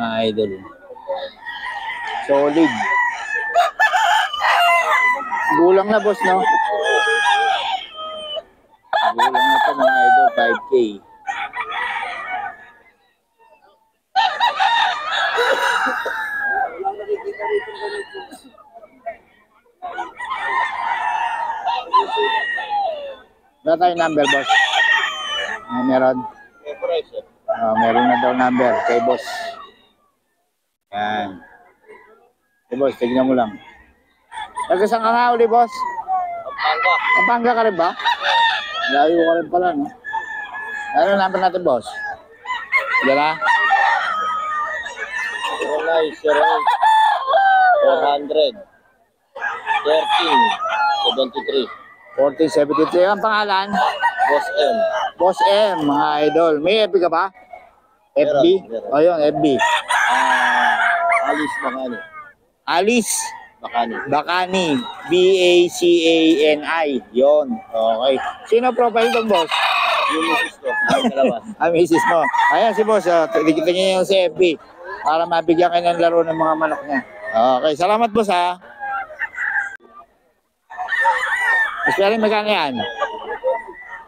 mga idol. Solid. Gulang na boss, no? Gulang na ito mga idol, 5K. Wala tayong number, boss? Meron? Meron na daw number kay boss. Yan. Kay boss, tignan mo lang. Nagkasang ka nga uli, boss? Pampanga. Pampanga ka rin ba? Layo ka rin pala, no? Ano number natin, boss? Yan na? 0908 400 13 73. 4073. Ang pangalan? Boss M. Boss M, mga idol. May FB ka ba? FB? Meron. O yun, FB. Alice Bakani. Alice Bakani. Bakani. B-A-C-A-N-I. Yun. Okay. Sino profile doon, boss? Yung misis ko. Ang dalawa. Misis mo. Ayan si boss. Tignan niyo yung si FB. Para mabigyan kayo ng laro ng mga manok niya. Okay. Salamat, boss, ha. Mas pala magkano yan?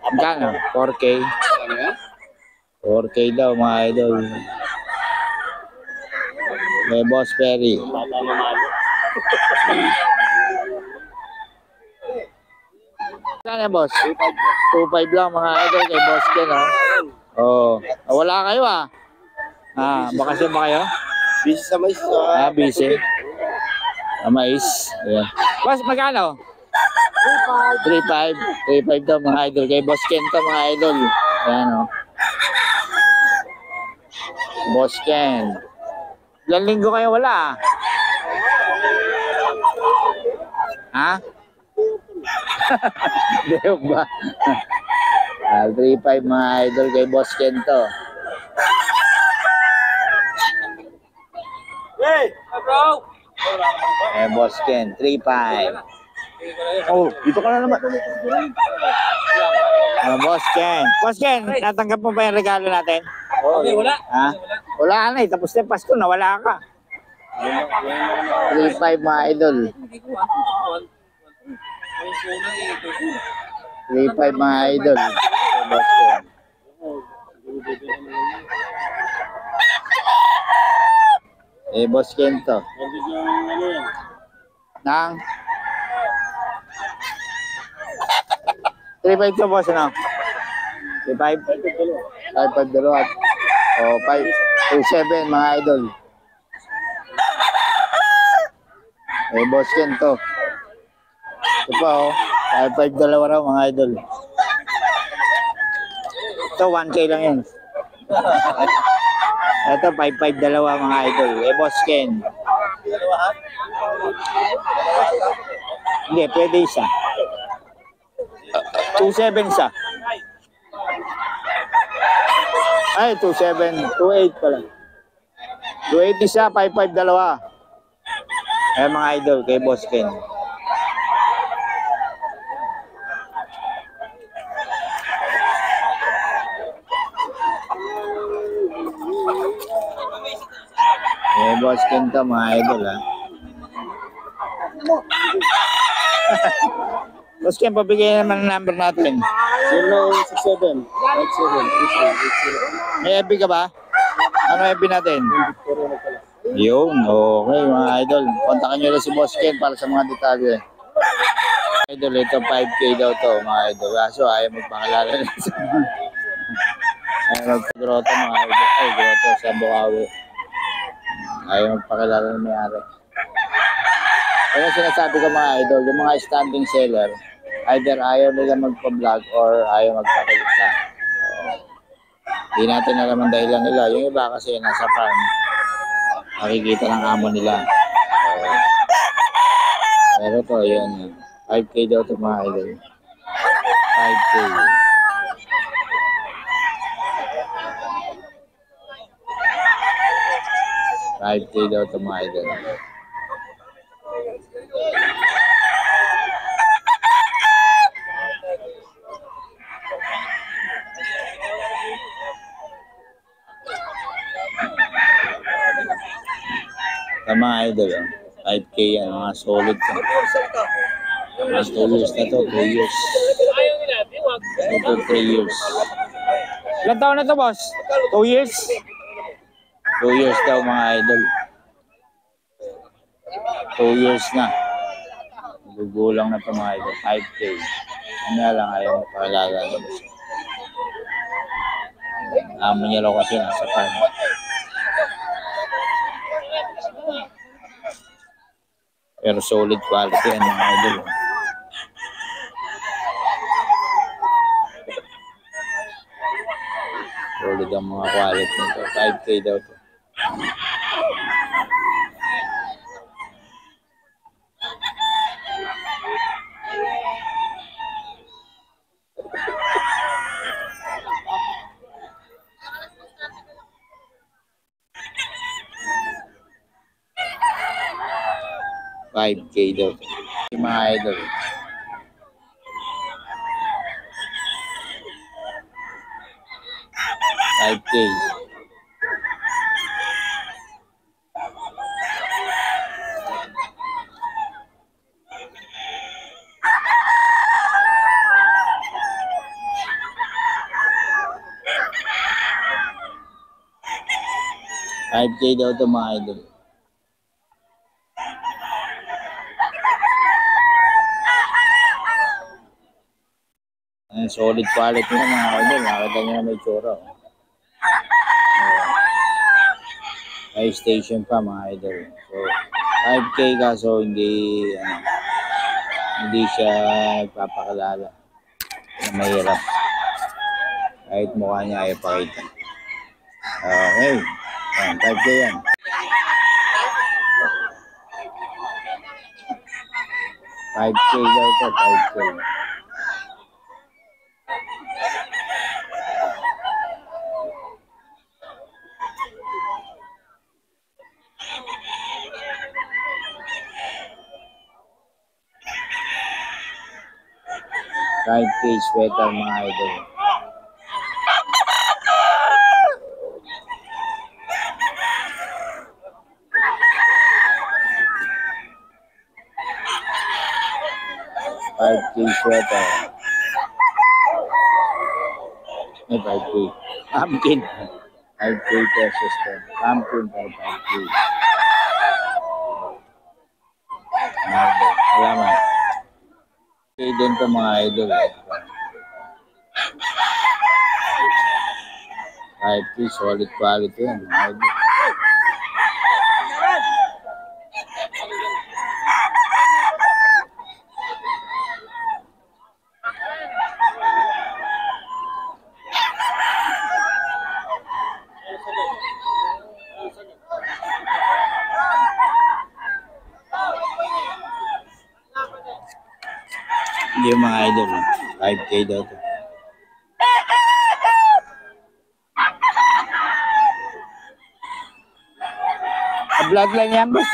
Magkano? 4K. 4K daw, mga idol. May Boss Perry. Bata mamalo. Magkano, boss? 2.5 lang, mga idol, kay Boss Ken, ha? Oo. Wala kayo, ha? Bakasyon ba kayo? Busy sa mais. Busy. Mais. Ayan. Boss, magkano? 3.5. 3.5 daw, mga idol. Kay Boss Ken to, mga idol. Ayan, o. Boss Ken. Ilang linggo kayo wala, ha? Deo ba? 3.5, mga idol, kay Boss Ken to. Hey! Bro! Boss Ken, 3.5. Oh, dito ka na naman. Boss Ken. Boss Ken, natanggap mo ba yung regalo natin? Okay, wala. Ha? Wala na eh. Tapos na yung Pasko, nawala ka. 3.5, mga idol. 3.5, mga idol. Boss Ken. Boss Ken to. Nang 3.5 to, boss, ano? 3.5? 5.5 dalawa. O, 5.27, mga idol. Boss Ken to. Ito pa, o. 5.5 dalawa raw, mga idol. Ito, 1K lang yan. Ito, 5.5 dalawa, mga idol. Boss Ken. Hindi, pwede isa. 2.7 isa. Ay, 2.7. 2.8 pala. 2.8 isa, 5.5 dalawa. Mga idol, kay Boss Ken. Boss Ken to, mga idol, ha. Boss Ken, pabigay naman ang number natin. 0967 57 May FB ka ba? Ano FB natin? Yun, okay, mga idol. Kontakin nyo lang si Boss Ken para sa mga detalye. Idol, ito 5K daw to, mga idol. Kaso ayaw magpakilala na sa ayaw magpagroto, mga idol. Ay, groto sa Bukawi. Ayaw magpakilala na may-ari. Kaya sinasabi ko, mga idol, yung mga standing seller, either ayaw nila magpa-vlog or ayaw magpakilita. Hindi natin alam ang dahilan nila. Yung iba kasi nasa farm, nakikita ng amo nila. Pero to, yun. 5K daw ito, mga idol. 5K. 5K daw ito, mga idol. Sa mga idol, 5K yan, mga solid to. Mga 2 years na to, 2 years. Ito, 3 years. Ilan taon na to, boss? 2 years? 2 years daw, mga idol. 2 years na. Gugulang na to, mga idol. 5K. Ano lang, ayaw mo pakilala na boss. Amo niya lang kasi nasa farm. Pero solid quality yan, mga idol. Solid ang mga quality nito. 5K daw to. $5K daw to. Yung mga idol. $5K. $5K daw to, mga idol. Ayan, solid quality na, mga idol. Nakita nyo na may tsura. High station pa, mga idol. So, 5K kaso hindi siya nagpapakilala. Mahirap. Kahit mukha niya ayaw pakita. Okay. Ayan, 5K yan. 5K daw to, 5K. Kahit case sweater, mga idol. Kahit case sweater. May 5K. Pumpkin. 5K pesos to. Pumpkin by 5K. Salamat. 5K din to, mga idol. 5K, solid quality yan, mga idol. Hindi yung mga idol. 5K daw to. Bloodline yan, boss.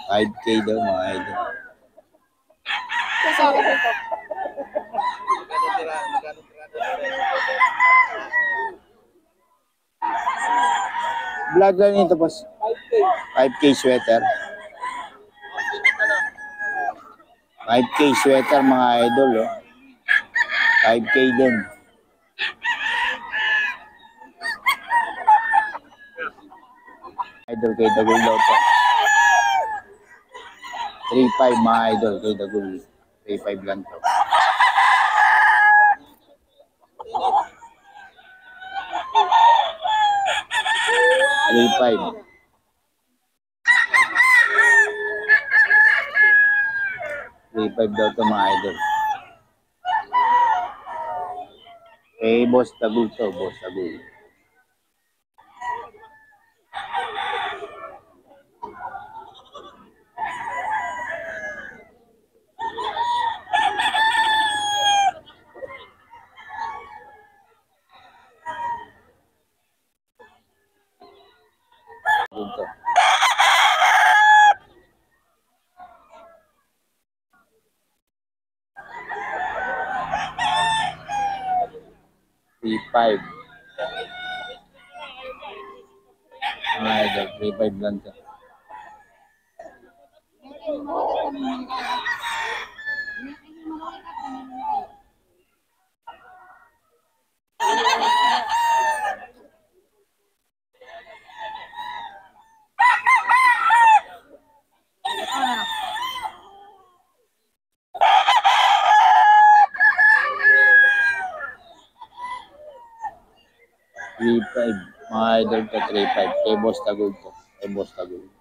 5K daw, mga idol. Bloodline nito, boss. 5K sweater. 5K sweater, mga idol, oh. 5K din. Idol kay Dagul daw to. 3.5, mga idol kay Dagul. 3.5 lang to. 3.5. 3.5 daw to, mga idol. Eh, Boss Dagul to, Boss Dagul. Dito. P5. idol. 3.5 lang to. Mga idol to, 3.5. Kay Boss Tagol to. Kay Boss Tagol.